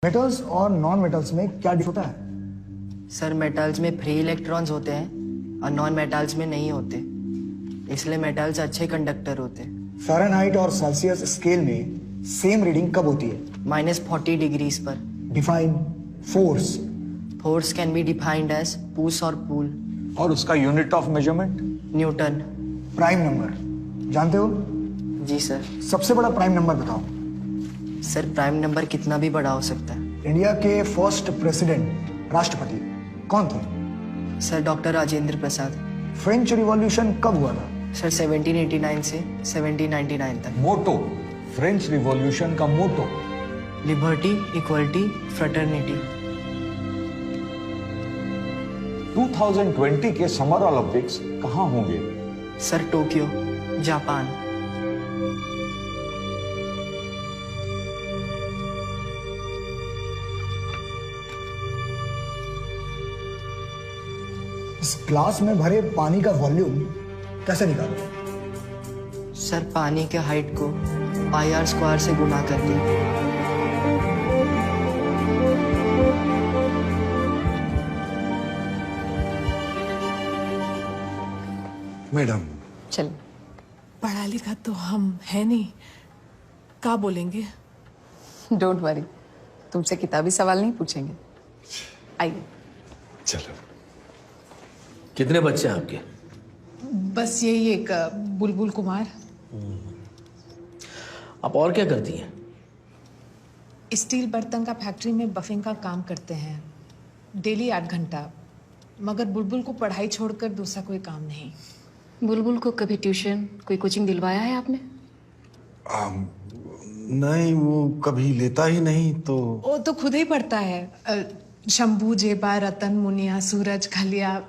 Metals और non metals में क्या डिफरेंस होता है? सर मेटल्स में फ्री इलेक्ट्रॉन्स होते हैं और नॉन मेटल्स में नहीं होते, इसलिए मेटल्स अच्छे कंडक्टर होते हैं। फ़ारेनहाइट और सेल्सियस स्केल में सेम रीडिंग कब होती है? -40 डिग्रीज पर। Define force. Force can be defined as push और पुल। और उसका unit of measurement? Newton. Prime number जानते हो? जी सर। सबसे बड़ा प्राइम नंबर बताओ। सर प्राइम नंबर कितना भी बड़ा हो सकता है। इंडिया के फर्स्ट प्रेसिडेंट राष्ट्रपति कौन थे? Sir doctor Rajendra Prasad. French revolution कब हुआ था? सर 1789 से 1799 तक। मोटो, फ्रेंच रिवॉल्यूशन का मोटो? Liberty, equality, fraternity. 2020 के समर ओलंपिक्स कहाँ होंगे? Sir Tokyo, Japan. इस ग्लास में भरे पानी का वॉल्यूम कैसे निकालो? सर पानी के हाइट को πr² से गुणा करके। मैडम चल। पढ़ा लिखा तो हम है नहीं, क्या बोलेंगे? डोंट वरी, तुमसे किताबी सवाल नहीं पूछेंगे। आइए। चलो। कितने बच्चे हैं आपके? बस यही एक बुलबुल कुमार। आप और क्या करती हैं? स्टील बर्तन का फैक्ट्री में बफिंग का काम करते हैं, डेली 8 घंटा। मगर बुलबुल को पढ़ाई छोड़कर दूसरा कोई काम नहीं। बुलबुल को कभी ट्यूशन, कोई कोचिंग दिलवाया है आपने? नहीं, वो कभी लेता ही नहीं। तो वो तो खुद ही पढ़ता है। शंभू, जेबा, रतन, मुनिया, सूरज, खलिया,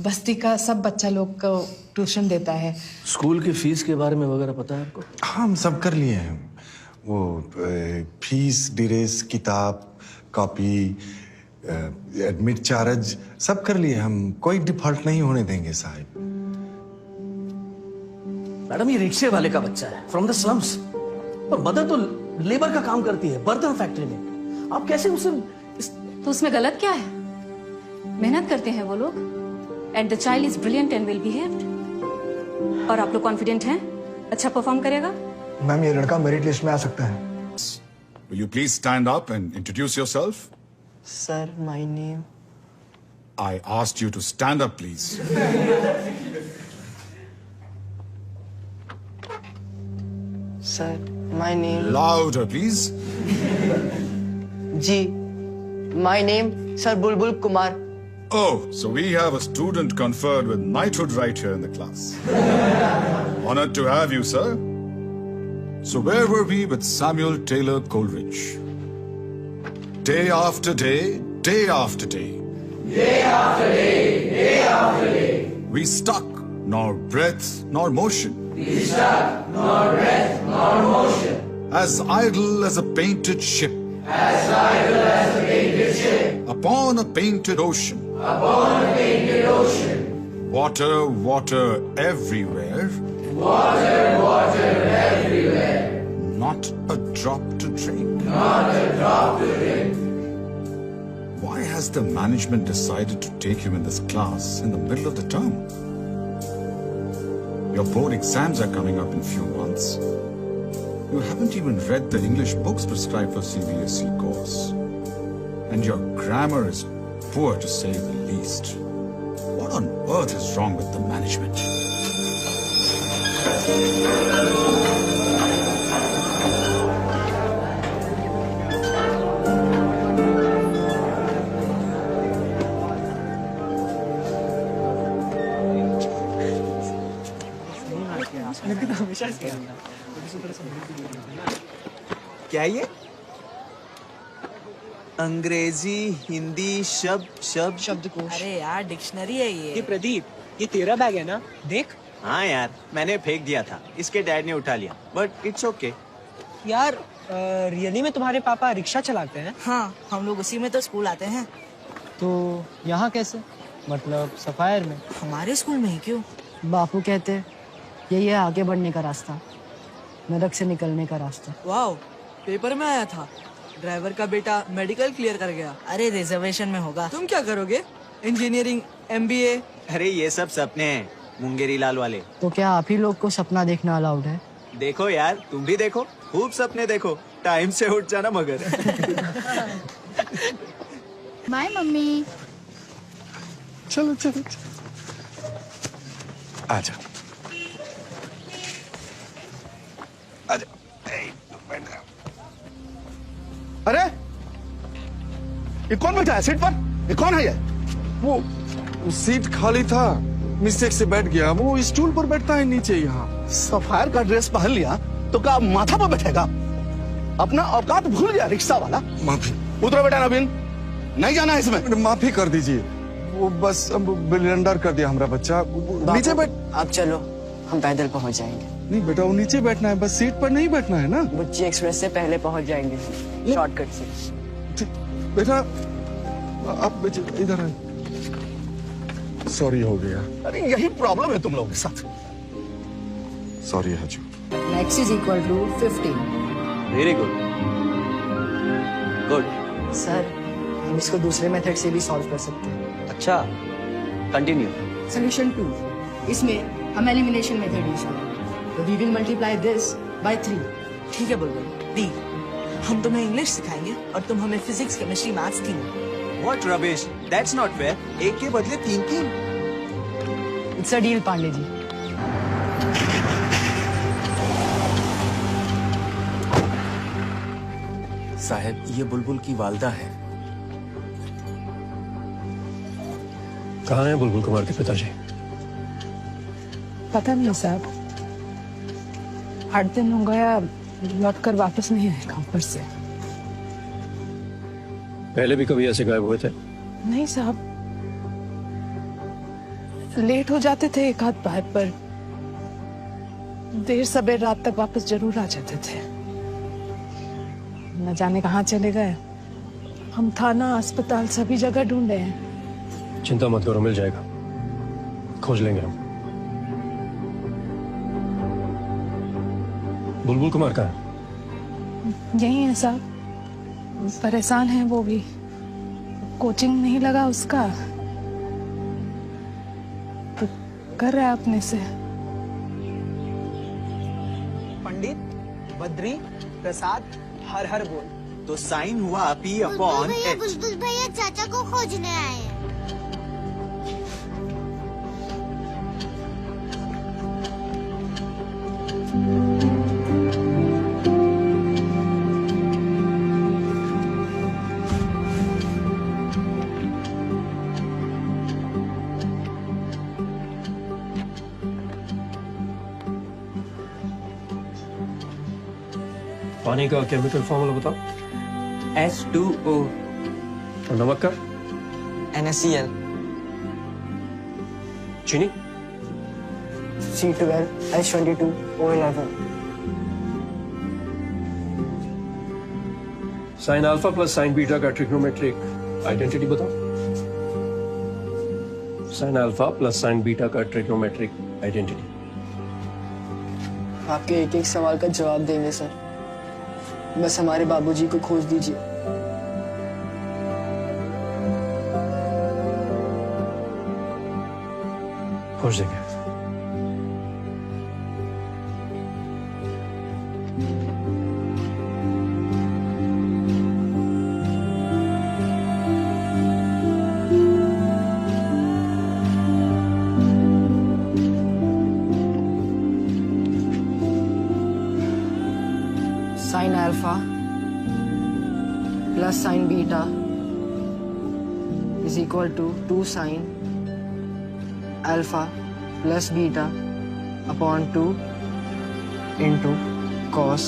बस्ती का सब बच्चा लोग को ट्यूशन देता है। स्कूल की फीस के बारे में वगैरह पता है आपको? हाँ, हम सब कर लिए हैं। वो फीस, ड्रेस, किताब, कॉपी, एडमिट चार्ज सब कर लिए हम। कोई डिफॉल्ट नहीं होने देंगे साहब। मैडम ये रिक्शे वाले का बच्चा है, फ्रॉम द स्लम्स, और मदर तो लेबर का काम करती है बर्तन फैक्ट्री में। आप कैसे उसे तो उसमें गलत क्या है? मेहनत करते हैं वो लोग, and the child is brilliant and well behaved. और आप लोग कॉन्फिडेंट हैं अच्छा परफॉर्म करेगा? मैम ये लड़का मेरिट लिस्ट में आ सकता है। Will you please stand up and introduce yourself? Sir my name. I asked you to stand up, please. Sir my name. Louder, please. जी my name sir Bulbul Kumar. Oh, so we have a student conferred with knighthood right here in the class. Honored to have you, sir. So where were we with Samuel Taylor Coleridge? Day after day, day after day. Day after day, day after day. We stuck, nor breath, nor motion. We stuck, nor breath, nor motion. As idle as a painted ship. As idle as a painted ship. Upon a painted ocean. Upon a painted ocean. Water, water everywhere. Water, water everywhere. Not a drop to drink. Not a drop to drink. Why has the management decided to take him in this class in the middle of the term? Your board exams are coming up in few months. You haven't even read the English books prescribed for CBSE course. And your grammar is poor to say the least. What on earth is wrong with the management? क्या ये? अंग्रेजी, हिंदी, शब्दकोश। अरे यार dictionary है ये प्रदीप, ये तेरा बैग है ना? देख। हाँ यार, मैंने फेंक दिया था, इसके डैड ने उठा लिया, बट इट्स ओके। यार रियली में तुम्हारे पापा रिक्शा चलाते हैं? हाँ, हम लोग उसी में तो स्कूल आते हैं। तो यहाँ कैसे? मतलब सफायर में? हमारे स्कूल में ही क्यों? बापू कहते यही है आगे बढ़ने का रास्ता, नरक से निकलने का रास्ता। वाह, पेपर में आया था। ड्राइवर का बेटा मेडिकल क्लियर कर गया। अरे रिजर्वेशन में होगा। तुम क्या करोगे? Engineering, MBA? अरे ये सब सपने हैं मुंगेरी लाल वाले। तो क्या आप ही लोग को सपना देखना अलाउड है? देखो यार, तुम भी देखो, खूब सपने देखो, टाइम से उठ जाना मगर। Bye mummy. चलो चलो आजा आजा। अरे ये कौन बैठा है सीट पर? ये कौन है ये? वो सीट खाली था, मिस्टेक से बैठ गया। वो स्टूल पर बैठता है नीचे यहाँ। सफायर का ड्रेस पहन लिया तो क्या माथा पर बैठेगा? अपना औकात भूल गया रिक्शा वाला। माफी। उतरो बेटा नवीन, नहीं जाना है इसमें। माफी कर दीजिए, वो बस ब्लंडर कर दिया हमारा बच्चा। नीचे बैठ। आप चलो, हम पैदल पहुंच जाएंगे। नहीं बेटा, वो नीचे बैठना है, बस सीट पर नहीं बैठना है ना। बुच्ची एक्सप्रेस से पहले पहुंच जाएंगे, शॉर्टकट से। बेटा आप इधर है। सॉरी हो गया। अरे यही प्रॉब्लम है तुम लोगों के साथ। सॉरी हजू। X is equal to 15. Very good good. Sir, हम इसको दूसरे मेथड से भी सॉल्व कर सकते हैं। अच्छा, कंटिन्यू। सोल्यूशन 2, इसमें हम एलिमिनेशन मेथड यूज करेंगे। तो we will multiply this by 3। ठीक है बुलबुल। दी, हम तुम्हें इंग्लिश सिखाएंगे और तुम हमें फिजिक्स, केमिस्ट्री, मैथ्स की। What rubbish? That's not fair. एक के बदले 3-3। It's a deal Pandey ji. साहब, ये बुलबुल की वालदा है। कहाँ है बुलबुल कुमार के पिताजी? पता नहीं साहब, 8 दिन हो गया, लौट कर वापस नहीं आए काम पर से। पहले भी कभी ऐसे गायब हुए थे? नहीं साहब, लेट हो जाते थे एक आध बार, पर देर सबेर रात तक वापस जरूर आ जाते थे। न जाने कहाँ चले गए। हम थाना, अस्पताल सभी जगह ढूंढे हैं। चिंता मत करो, मिल जाएगा, खोज लेंगे हम। बुलबुल कुमार कहाँ है? यही है साहब, परेशान है वो भी। कोचिंग नहीं लगा उसका, तो कर रहा है अपने से। पंडित, बद्री, प्रसाद, हर हर बोल। तो साइन हुआ P अपॉन H। बुलबुल भैया चाचा को खोजने आए हैं। पानी का केमिकल फॉर्मूला बताओ। H2O। और नमक का? NaCl। चीनी? C12H22O11। Sign alpha plus sin beta का ट्रिग्नोमेट्रिक आइडेंटिटी बताओ। Sign alpha plus sin beta का ट्रिग्नोमेट्रिक आइडेंटिटी। आपके एक एक सवाल का जवाब देंगे सर, बस हमारे बाबूजी को खोज दीजिए। खोज देंगे। Sin alpha plus sin beta is equal to 2 sin alpha plus beta upon 2 into cos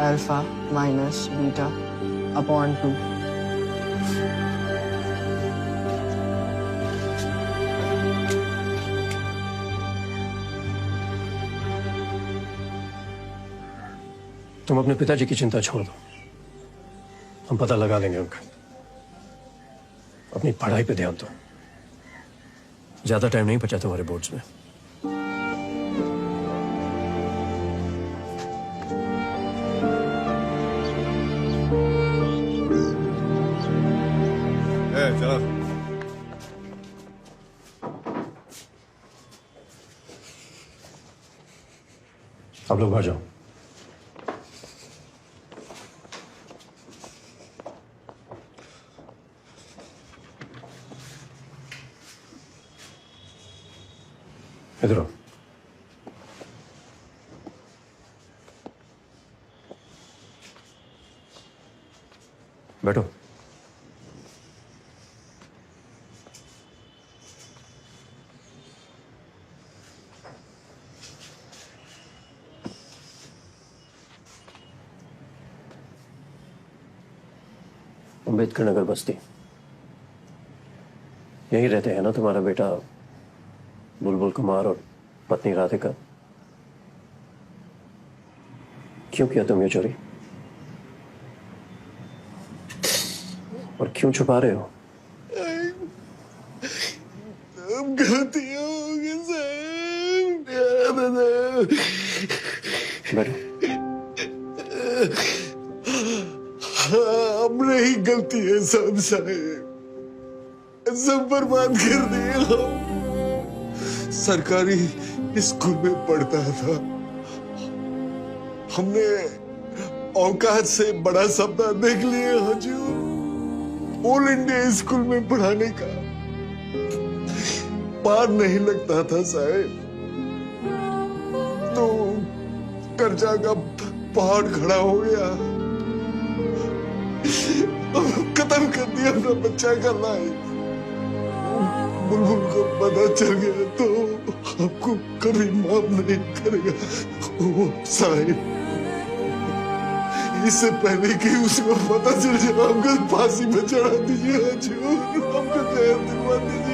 alpha minus beta upon 2। तुम अपने पिताजी की चिंता छोड़ दो, हम पता लगा लेंगे उनका। अपनी पढ़ाई पे ध्यान दो, ज्यादा टाइम नहीं बचा तुम्हारे बोर्ड्स में। है, चलो। आप लोग बाहर जाओ। इधर आओ। बैठो। अम्बेडकर नगर बस्ती, यही रहते हैं ना तुम्हारा बेटा बुलबुल कुमार और पत्नी राधिका? क्यों किया तुम ये चोरी और क्यों छुपा रहे हो? गलती हो गई साहब। बैठो। हमने ही गलती है सब साहब, सब बर्बाद कर दिए हम। सरकारी स्कूल में पढ़ता था, हमने औकात से बड़ा सपना देख लिया हजूर, ऑल इंडिया स्कूल में पढ़ाने का। पार नहीं लगता था साहब, तो कर्जा का पहाड़ खड़ा हो गया, खत्म कर दिया अपना बच्चा का लाइफ। बुलबुल को पता चल गया तो आपको कभी माफ नहीं करेगा वो साहिब। इससे पहले कि उसको पता चल जाए हमको फांसी में चढ़ा दीजिए हजूर, हमको जहर दिलवा दीजिए।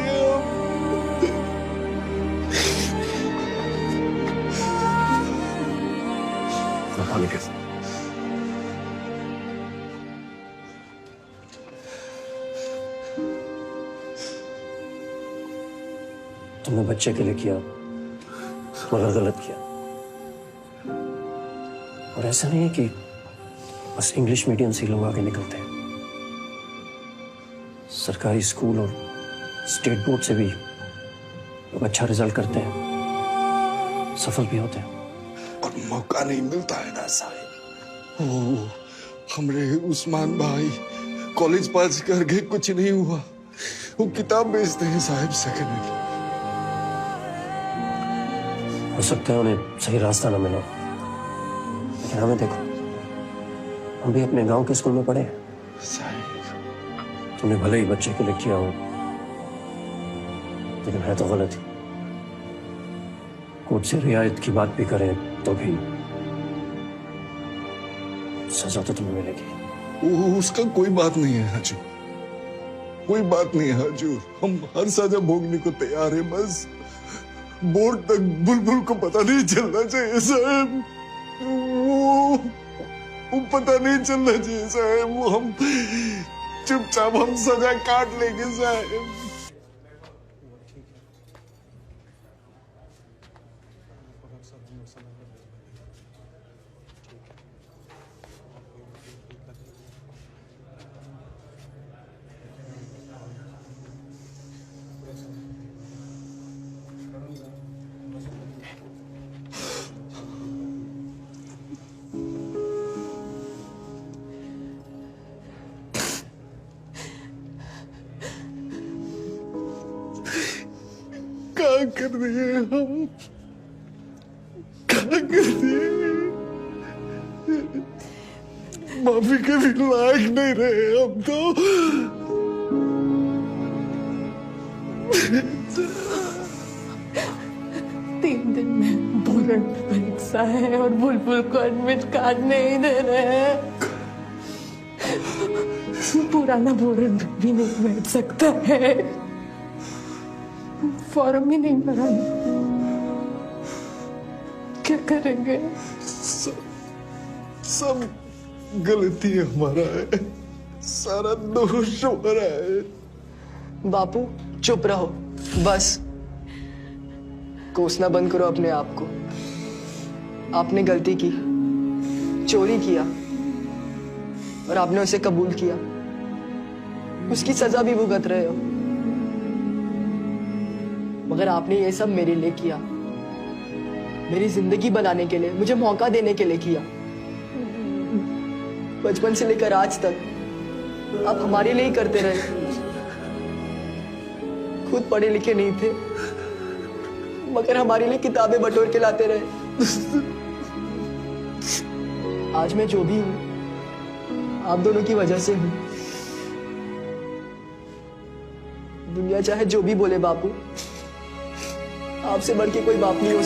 तुमने बच्चे के लिए किया मगर गलत किया। और ऐसा नहीं है कि बस इंग्लिश मीडियम से लोग आगे निकलते हैं, सरकारी स्कूल और स्टेट बोर्ड से भी लोग अच्छा रिजल्ट करते हैं, सफल भी होते हैं। और मौका नहीं मिलता है ना साहिब। ओ, हमरे उस्मान भाई कॉलेज पास करके कुछ नहीं हुआ, वो किताब बेचते हैं साहिब सेकेंड हैंड। हो सकता है उन्हें सही रास्ता ना मिला, लेकिन हमें देखो, हम भी अपने गांव के स्कूल में पढ़े हैं। तुमने भले ही बच्चे के लिए किया हो, लेकिन है तो गलत ही। कोर्ट से रियायत की बात भी करें तो भी सजा तो तुम्हें मिलेगी। उसका कोई बात नहीं है हजूर, कोई बात नहीं है हजूर, हम हर सजा भोगने को तैयार है। बस बोर्ड तक बुलबुल को पता नहीं चलना चाहिए साहब, वो पता नहीं चलना चाहिए साहब। वो हम चुपचाप हम सजा काट लेंगे साहब। क्या कर रहे हैं हम, क्या कर रहे हैं? माफी के भी लायक नहीं रहे हम तो। 3 दिन में बोर्ड परीक्षा है और बुलबुल को एडमिट कार्ड नहीं दे रहे हैं। पुराना बोर्ड भी नहीं बैठ सकता है, फॉर्म ही नहीं भरा। क्या करेंगे? सब गलती हमारा है, सारा दोष हमारा है। बापू चुप रहो, बस कोसना बंद करो अपने आप को। आपने गलती की, चोरी किया और आपने उसे कबूल किया। उसकी सजा भी भुगत रहे हो, मगर आपने ये सब मेरे लिए किया, मेरी जिंदगी बनाने के लिए, मुझे मौका देने के लिए किया। बचपन से लेकर आज तक आप हमारे लिए ही करते रहे। खुद पढ़े लिखे नहीं थे, मगर हमारे लिए किताबें बटोर के लाते रहे। आज मैं जो भी हूं, आप दोनों की वजह से हूं। दुनिया चाहे जो भी बोले बापू, आपसे बढ़ के कोई बाप नहीं हो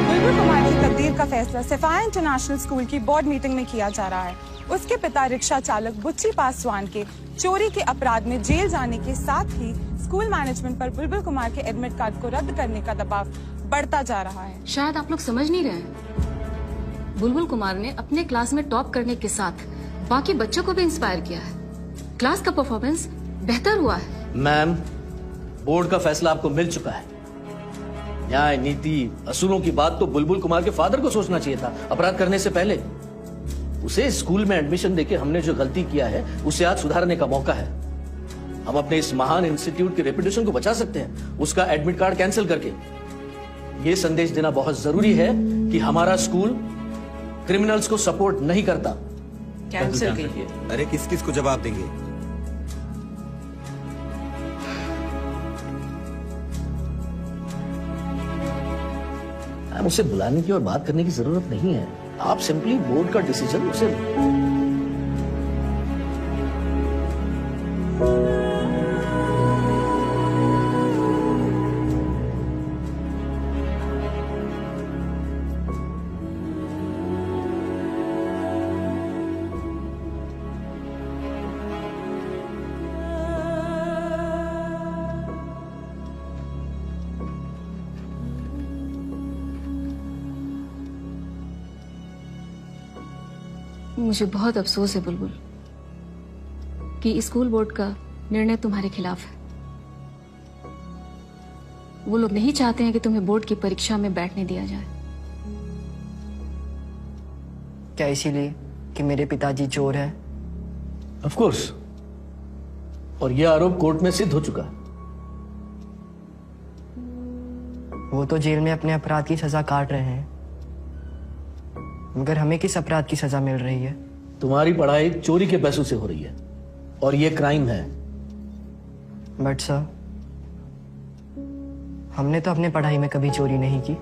बुलबुल कुमार की तकदीर का फैसला सिफाया इंटरनेशनल स्कूल की बोर्ड मीटिंग में किया जा रहा है। उसके पिता रिक्शा चालक बुच्ची पासवान के चोरी के अपराध में जेल जाने के साथ ही स्कूल मैनेजमेंट पर बुलबुल कुमार के एडमिट कार्ड को रद्द करने का दबाव बढ़ता जा रहा है। शायद आप लोग समझ नहीं रहे, बुलबुल कुमार ने अपने क्लास में टॉप करने के साथ बाकी बच्चों को भी इंस्पायर किया है। क्लास का परफॉर्मेंस बेहतर हुआ है। मैम, बोर्ड का फैसला आपको मिल चुका है। न्याय, नीति, असूलों की बात तो बुलबुल कुमार के फादर को सोचना चाहिए था अपराध करने से पहले। उसे स्कूल में एडमिशन देके हमने जो गलती किया है उसे आज सुधारने का मौका है। हम अपने इस महान इंस्टीट्यूट की रेपुटेशन को बचा सकते हैं उसका एडमिट कार्ड कैंसिल करके। ये संदेश देना बहुत जरूरी है कि हमारा स्कूल क्रिमिनल्स को सपोर्ट नहीं करता। कैंसिल कीजिए। अरे किस किस को जवाब देंगे? उसे बुलाने की और बात करने की जरूरत नहीं है। आप सिंपली बोर्ड का डिसीजन उसे मुझे बहुत अफसोस है बुलबुल कि स्कूल बोर्ड का निर्णय तुम्हारे खिलाफ है। वो लोग नहीं चाहते हैं कि तुम्हें बोर्ड की परीक्षा में बैठने दिया जाए। क्या इसीलिए कि मेरे पिताजी चोर हैं? ऑफ कोर्स, और यह आरोप कोर्ट में सिद्ध हो चुका है। वो तो जेल में अपने अपराध की सजा काट रहे हैं, मगर हमें किस अपराध की सजा मिल रही है? तुम्हारी पढ़ाई चोरी के पैसों से हो रही है और ये क्राइम है। बट सर, हमने तो अपने पढ़ाई में कभी चोरी नहीं की।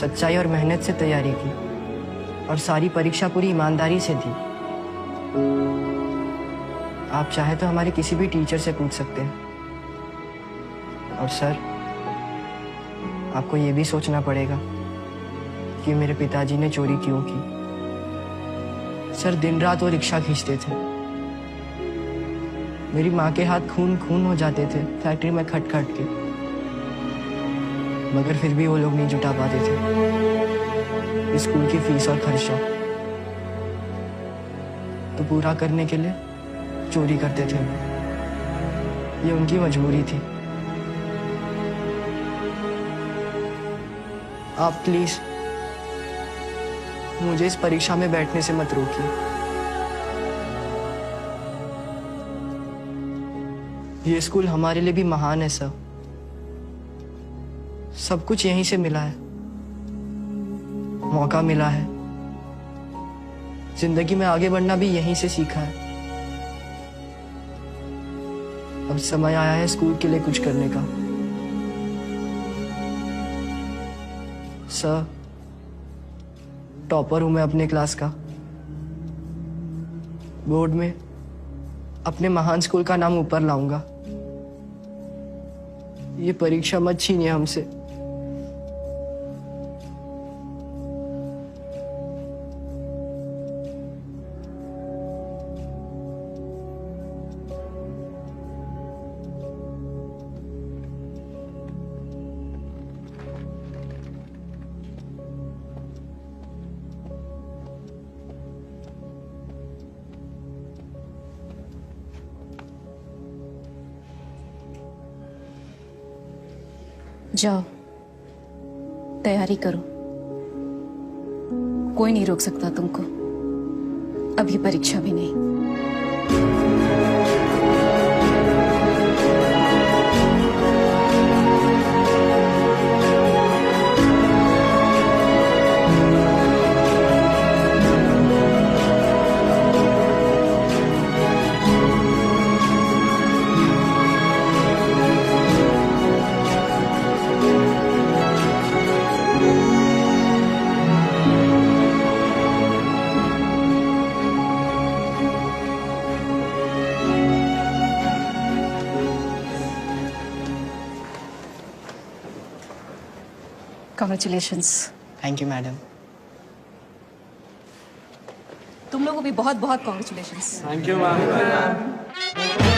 सच्चाई और मेहनत से तैयारी की और सारी परीक्षा पूरी ईमानदारी से दी। आप चाहे तो हमारे किसी भी टीचर से पूछ सकते हैं। और सर, आपको ये भी सोचना पड़ेगा कि मेरे पिताजी ने चोरी क्यों की। सर, दिन रात वो रिक्शा खींचते थे। मेरी माँ के हाथ खून खून हो जाते थे फैक्ट्री में खट खट के, मगर फिर भी वो लोग नहीं जुटा पाते थे स्कूल की फीस और खर्चा। तो पूरा करने के लिए चोरी करते थे। ये उनकी मजबूरी थी। आप प्लीज मुझे इस परीक्षा में बैठने से मत रोकिए। ये स्कूल हमारे लिए भी महान है सर। सब कुछ यहीं से मिला है, मौका मिला है। जिंदगी में आगे बढ़ना भी यहीं से सीखा है। अब समय आया है स्कूल के लिए कुछ करने का। सर, टॉपर हूं मैं अपने क्लास का। बोर्ड में अपने महान स्कूल का नाम ऊपर लाऊंगा। ये परीक्षा मत छीनिए हमसे। जाओ, तैयारी करो, कोई नहीं रोक सकता तुमको, अभी परीक्षा भी नहीं। Congratulations. Thank you madam. तुम लोगों को भी बहुत बहुत कॉन्ग्रेचुलेशंस। Thank you ma'am.